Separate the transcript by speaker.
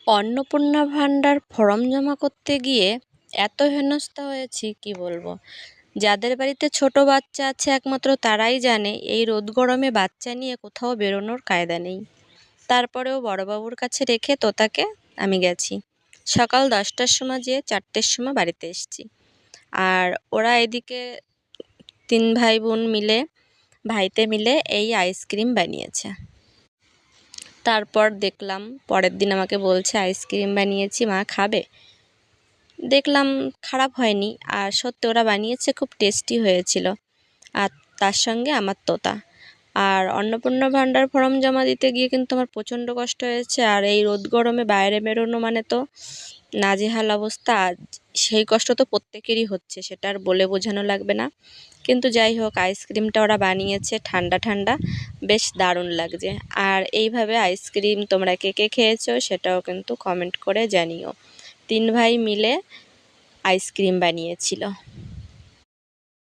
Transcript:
Speaker 1: অন্নপূর্ণা ভাণ্ডার ফর্ম জমা করতে গিয়ে এত হেনস্থা হয়েছি কি বলবো। যাদের বাড়িতে ছোট বাচ্চা আছে একমাত্র তারাই জানে এই রোদ গরমে বাচ্চা নিয়ে কোথাও বেরোনোর কায়দা নেই। তারপরেও বড়বাবুর কাছে রেখে তোতাকে আমি গেছি। সকাল 10টার সময় যেয়ে 4টের সময় বাড়িতে এসেছি। আর ওরা এদিকে 3 ভাই বোন মিলে ভাইতে মিলে এই আইসক্রিম বানিয়েছে। তারপর দেখলাম পরের দিন আমাকে বলছে আইসক্রিম বানিয়েছি মা খাবে। দেখলাম খারাপ হয়নি, আর সত্যি ওরা বানিয়েছে, খুব টেস্টি হয়েছিল। আর তার সঙ্গে আমার তোতা। আর অন্নপূর্ণা ভাণ্ডার ফর্ম জমা দিতে গিয়ে কিন্তু আমার প্রচণ্ড কষ্ট হয়েছে। আর এই রোদ গরমে বাইরে বেরোনো মানে তো নাজেহাল অবস্থা। আর সেই কষ্ট তো প্রত্যেকেরই হচ্ছে, সেটা আর বলে বোঝানো লাগবে না। কিন্তু যাই হোক, আইসক্রিমটা ওরা বানিয়েছে ঠান্ডা ঠান্ডা, বেশ দারুণ লাগছে। আর এইভাবে আইসক্রিম তোমরা কে কে খেয়েছো সেটাও কিন্তু কমেন্ট করে জানিও। 3 ভাই মিলে আইসক্রিম বানিয়েছিল।